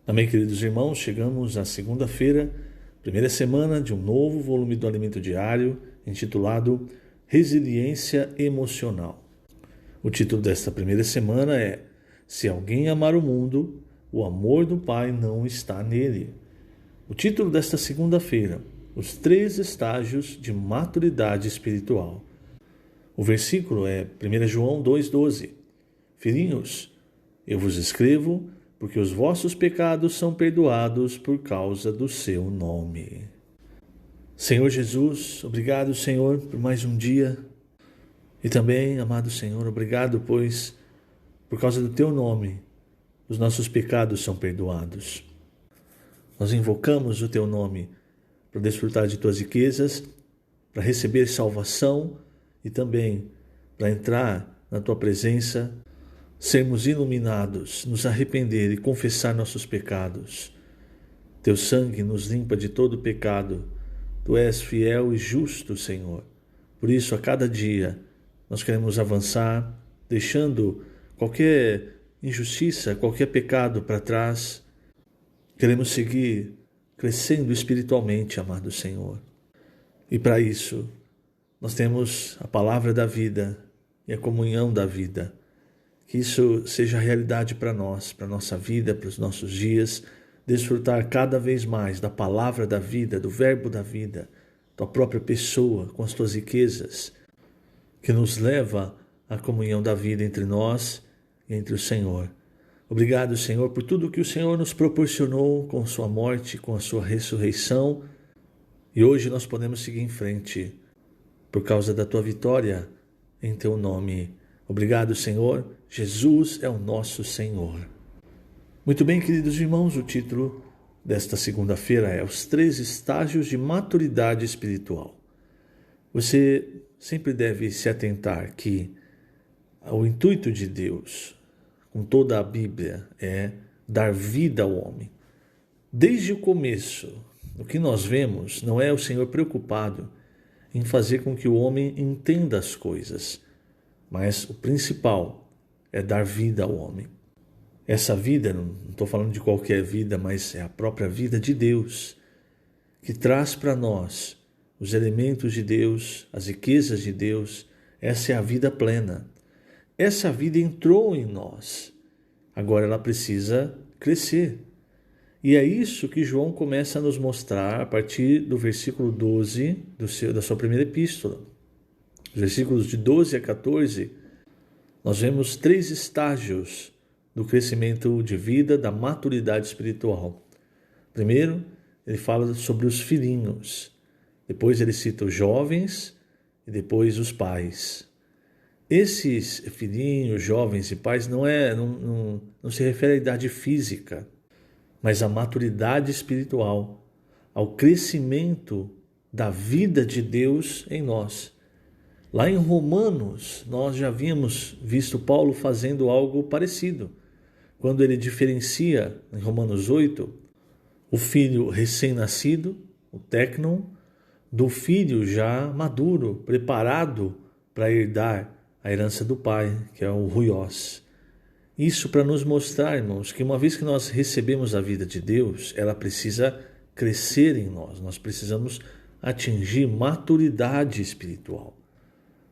Amém, queridos irmãos, chegamos à segunda-feira, primeira semana de um novo volume do Alimento Diário, intitulado Resiliência Emocional. O título desta primeira semana é Se alguém amar o mundo, o amor do Pai não está nele. O título desta segunda-feira, Os 3 estágios de maturidade espiritual. O versículo é 1 João 2,12. Filhinhos, eu vos escrevo porque os vossos pecados são perdoados por causa do seu nome. Senhor Jesus, obrigado, Senhor, por mais um dia. E também, amado Senhor, obrigado, pois, por causa do teu nome, os nossos pecados são perdoados. Nós invocamos o teu nome para desfrutar de tuas riquezas, para receber salvação e também para entrar na tua presença, sermos iluminados, nos arrepender e confessar nossos pecados. Teu sangue nos limpa de todo pecado. Tu és fiel e justo, Senhor. Por isso, a cada dia, nós queremos avançar, deixando qualquer injustiça, qualquer pecado para trás. Queremos seguir crescendo espiritualmente, amado Senhor. E para isso, nós temos a palavra da vida e a comunhão da vida. Que isso seja realidade para nós, para a nossa vida, para os nossos dias, desfrutar cada vez mais da palavra da vida, do verbo da vida, tua própria pessoa, com as tuas riquezas, que nos leva à comunhão da vida entre nós e entre o Senhor. Obrigado, Senhor, por tudo que o Senhor nos proporcionou com sua morte, com a sua ressurreição, e hoje nós podemos seguir em frente, por causa da tua vitória em teu nome. Obrigado, Senhor. Jesus é o nosso Senhor. Muito bem, queridos irmãos, o título desta segunda-feira é Os 3 estágios de maturidade espiritual. Você sempre deve se atentar que o intuito de Deus, com toda a Bíblia, é dar vida ao homem. Desde o começo, o que nós vemos não é o Senhor preocupado em fazer com que o homem entenda as coisas, mas o principal é dar vida ao homem. Essa vida, não estou falando de qualquer vida, mas é a própria vida de Deus, que traz para nós os elementos de Deus, as riquezas de Deus. Essa é a vida plena. Essa vida entrou em nós. Agora ela precisa crescer. E é isso que João começa a nos mostrar a partir do versículo 12 da sua primeira epístola. Os versículos de 12 a 14, nós vemos 3 estágios do crescimento de vida, da maturidade espiritual. Primeiro, ele fala sobre os filhinhos. Depois ele cita os jovens e depois os pais. Esses filhinhos, jovens e pais não se refere à idade física, mas à maturidade espiritual, ao crescimento da vida de Deus em nós. Lá em Romanos, nós já havíamos visto Paulo fazendo algo parecido, quando ele diferencia, em Romanos 8, o filho recém-nascido, o téknon, do filho já maduro, preparado para herdar a herança do pai, que é o huios. Isso para nos mostrar, irmãos, que uma vez que nós recebemos a vida de Deus, ela precisa crescer em nós, nós precisamos atingir maturidade espiritual.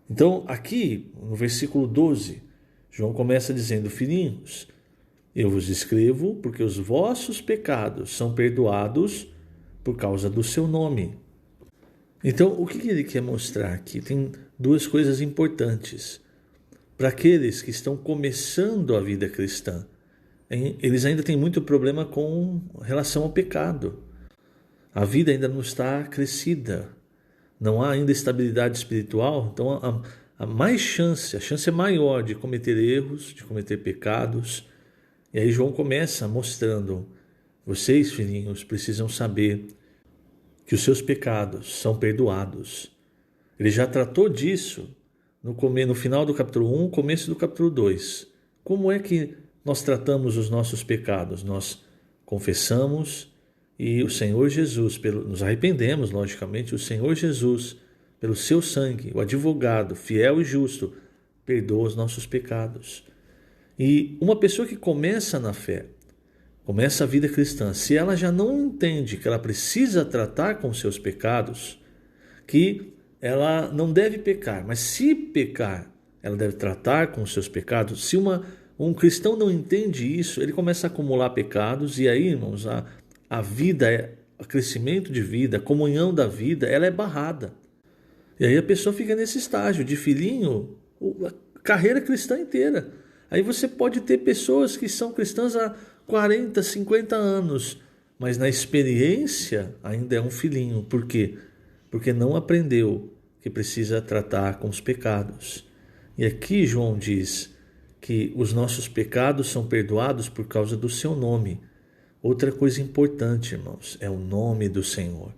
Então, aqui, no versículo 12, João começa dizendo: Filhinhos, eu vos escrevo porque os vossos pecados são perdoados por causa do seu nome. Então, o que ele quer mostrar aqui? Tem 2 coisas importantes. Para aqueles que estão começando a vida cristã, eles ainda têm muito problema com relação ao pecado. A vida ainda não está crescida. Não há ainda estabilidade espiritual, então há mais chance, a chance é maior de cometer erros, de cometer pecados. E aí João começa mostrando: vocês, filhinhos, precisam saber que os seus pecados são perdoados. Ele já tratou disso no final do capítulo 1, começo do capítulo 2. Como é que nós tratamos os nossos pecados? Nós confessamos e o Senhor Jesus, nos arrependemos, logicamente, o Senhor Jesus, pelo seu sangue, o advogado fiel e justo, perdoa os nossos pecados. E uma pessoa que começa na fé, começa a vida cristã, se ela já não entende que ela precisa tratar com seus pecados, que ela não deve pecar, mas se pecar, ela deve tratar com os seus pecados. Se um cristão não entende isso, ele começa a acumular pecados, e aí, irmãos, a vida, o crescimento de vida, a comunhão da vida, ela é barrada. E aí a pessoa fica nesse estágio de filhinho, a carreira cristã inteira. Aí você pode ter pessoas que são cristãs há 40, 50 anos, mas na experiência ainda é um filhinho. Por quê? Porque não aprendeu que precisa tratar com os pecados. E aqui João diz que os nossos pecados são perdoados por causa do seu nome. Outra coisa importante, irmãos, é o nome do Senhor.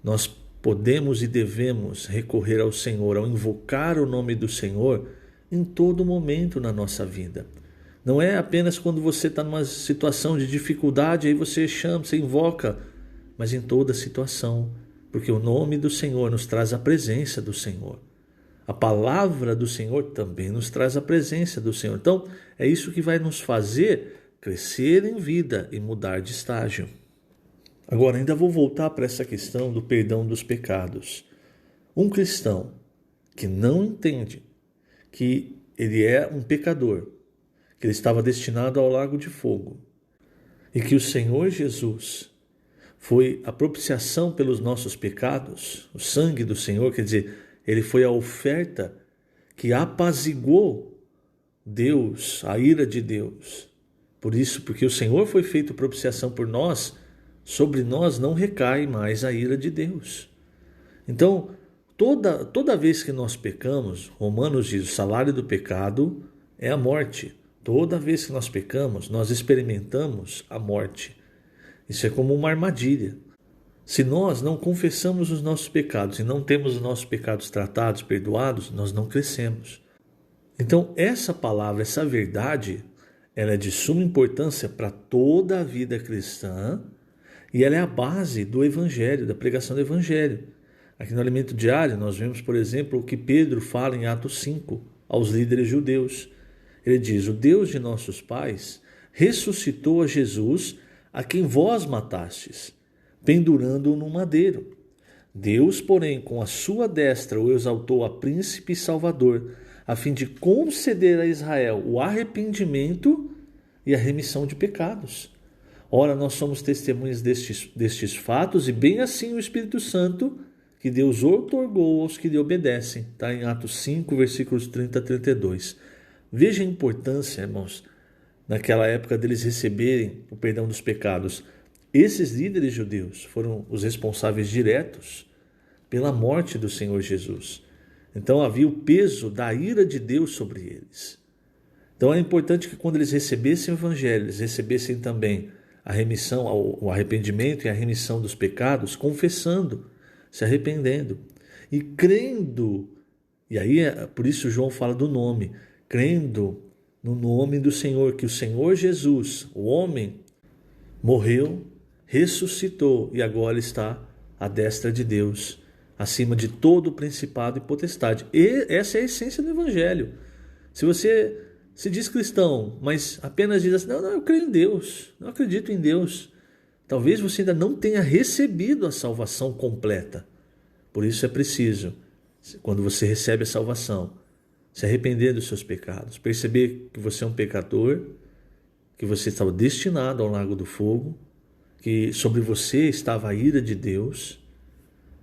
Nós podemos e devemos recorrer ao Senhor, ao invocar o nome do Senhor em todo momento na nossa vida. Não é apenas quando você está numa situação de dificuldade, aí você chama, você invoca, mas em toda situação, porque o nome do Senhor nos traz a presença do Senhor. A palavra do Senhor também nos traz a presença do Senhor. Então, é isso que vai nos fazer crescer em vida e mudar de estágio. Agora, ainda vou voltar para essa questão do perdão dos pecados. Um cristão que não entende que ele é um pecador, que ele estava destinado ao lago de fogo, e que o Senhor Jesus foi a propiciação pelos nossos pecados, o sangue do Senhor, quer dizer, ele foi a oferta que apaziguou Deus, a ira de Deus. Por isso, porque o Senhor foi feito propiciação por nós, sobre nós não recai mais a ira de Deus. Então, toda vez que nós pecamos, Romanos diz, o salário do pecado é a morte. Toda vez que nós pecamos, nós experimentamos a morte. Isso é como uma armadilha. Se nós não confessamos os nossos pecados e não temos os nossos pecados tratados, perdoados, nós não crescemos. Então, essa palavra, essa verdade, ela é de suma importância para toda a vida cristã e ela é a base do Evangelho, da pregação do Evangelho. Aqui no Alimento Diário nós vemos, por exemplo, o que Pedro fala em Atos 5 aos líderes judeus. Ele diz, o Deus de nossos pais ressuscitou a Jesus, a quem vós matastes, pendurando-o no madeiro. Deus, porém, com a sua destra o exaltou a príncipe e salvador, a fim de conceder a Israel o arrependimento e a remissão de pecados. Ora, nós somos testemunhas destes fatos, e bem assim o Espírito Santo, que Deus outorgou aos que lhe obedecem. Está em Atos 5, versículos 30 a 32. Veja a importância, irmãos, naquela época deles receberem o perdão dos pecados. Esses líderes judeus foram os responsáveis diretos pela morte do Senhor Jesus. Então havia o peso da ira de Deus sobre eles. Então é importante que quando eles recebessem o Evangelho, eles recebessem também a remissão, o arrependimento e a remissão dos pecados, confessando, se arrependendo e crendo. E aí, por isso João fala do nome, crendo no nome do Senhor, que o Senhor Jesus, o homem, morreu, ressuscitou e agora está à destra de Deus, acima de todo o principado e potestade. E essa é a essência do Evangelho. Se você se diz cristão, mas apenas diz assim, não, eu creio em Deus, não acredito em Deus, talvez você ainda não tenha recebido a salvação completa. Por isso é preciso, quando você recebe a salvação, se arrepender dos seus pecados, perceber que você é um pecador, que você estava destinado ao lago do fogo, que sobre você estava a ira de Deus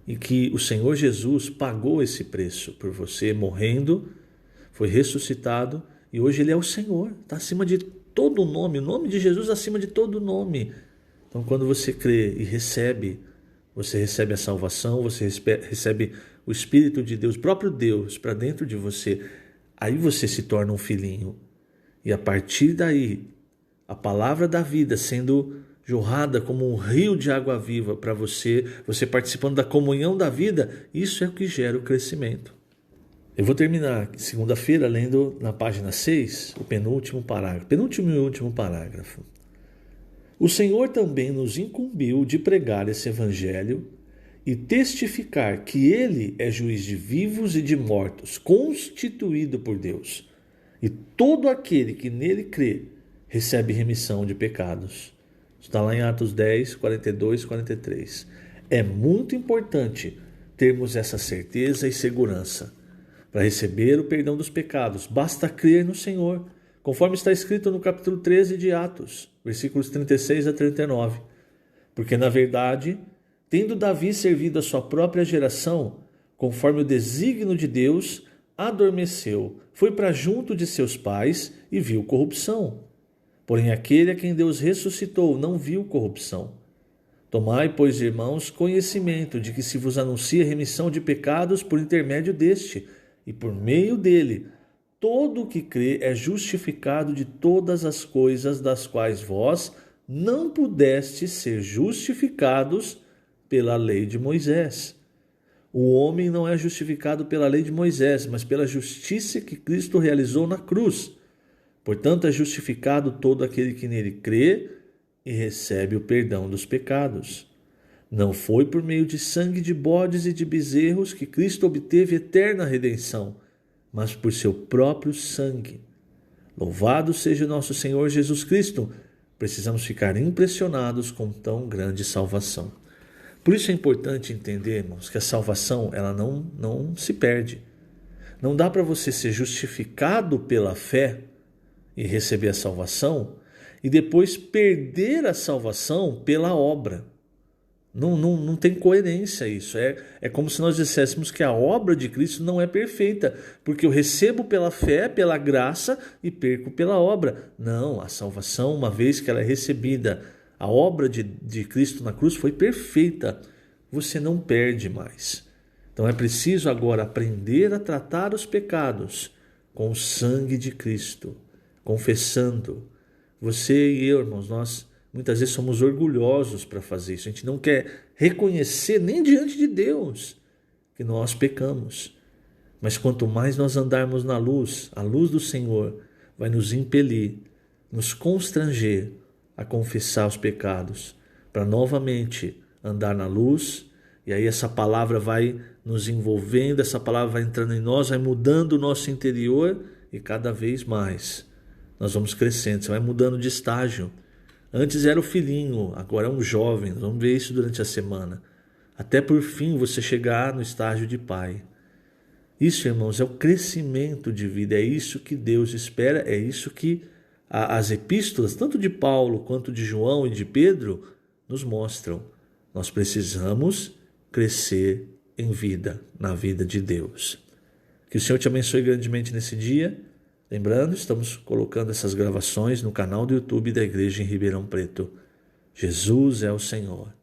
e que o Senhor Jesus pagou esse preço por você, morrendo, foi ressuscitado e hoje Ele é o Senhor, está acima de todo nome, o nome de Jesus acima de todo nome. Então quando você crê e recebe, você recebe a salvação, você recebe o Espírito de Deus, o próprio Deus, para dentro de você. Aí você se torna um filhinho. E a partir daí, a palavra da vida sendo jorrada como um rio de água viva para você, você participando da comunhão da vida, isso é o que gera o crescimento. Eu vou terminar segunda-feira lendo na página 6, o penúltimo e último parágrafo. O Senhor também nos incumbiu de pregar esse evangelho e testificar que Ele é juiz de vivos e de mortos, constituído por Deus. E todo aquele que nele crê recebe remissão de pecados. Está lá em Atos 10, 42 e 43. É muito importante termos essa certeza e segurança. Para receber o perdão dos pecados, basta crer no Senhor, conforme está escrito no capítulo 13 de Atos, versículos 36 a 39. Porque, na verdade, tendo Davi servido a sua própria geração, conforme o desígnio de Deus, adormeceu, foi para junto de seus pais e viu corrupção. Porém, aquele a quem Deus ressuscitou não viu corrupção. Tomai, pois, irmãos, conhecimento de que se vos anuncia remissão de pecados por intermédio deste, e por meio dele, todo o que crê é justificado de todas as coisas das quais vós não pudestes ser justificados pela lei de Moisés. O homem não é justificado pela lei de Moisés, mas pela justiça que Cristo realizou na cruz. Portanto, é justificado todo aquele que nele crê e recebe o perdão dos pecados. Não foi por meio de sangue de bodes e de bezerros que Cristo obteve eterna redenção, mas por seu próprio sangue. Louvado seja o nosso Senhor Jesus Cristo. Precisamos ficar impressionados com tão grande salvação. Por isso é importante entender, irmãos, que a salvação ela não se perde. Não dá para você ser justificado pela fé e receber a salvação e depois perder a salvação pela obra. Não tem coerência isso. É como se nós disséssemos que a obra de Cristo não é perfeita, porque eu recebo pela fé, pela graça e perco pela obra. Não, a salvação, uma vez que ela é recebida, a obra de Cristo na cruz foi perfeita. Você não perde mais. Então é preciso agora aprender a tratar os pecados com o sangue de Cristo, confessando. Você e eu, irmãos, nós muitas vezes somos orgulhosos para fazer isso. A gente não quer reconhecer nem diante de Deus que nós pecamos. Mas quanto mais nós andarmos na luz, a luz do Senhor vai nos impelir, nos constranger a confessar os pecados, para novamente andar na luz. E aí essa palavra vai nos envolvendo, essa palavra vai entrando em nós, vai mudando o nosso interior e cada vez mais nós vamos crescendo. Você vai mudando de estágio. Antes era o filhinho, agora é um jovem. Nós vamos ver isso durante a semana. Até por fim você chegar no estágio de pai. Isso, irmãos, é o crescimento de vida. É isso que Deus espera. É isso que as epístolas, tanto de Paulo quanto de João e de Pedro, nos mostram. Nós precisamos crescer em vida, na vida de Deus. Que o Senhor te abençoe grandemente nesse dia. Lembrando, estamos colocando essas gravações no canal do YouTube da Igreja em Ribeirão Preto. Jesus é o Senhor.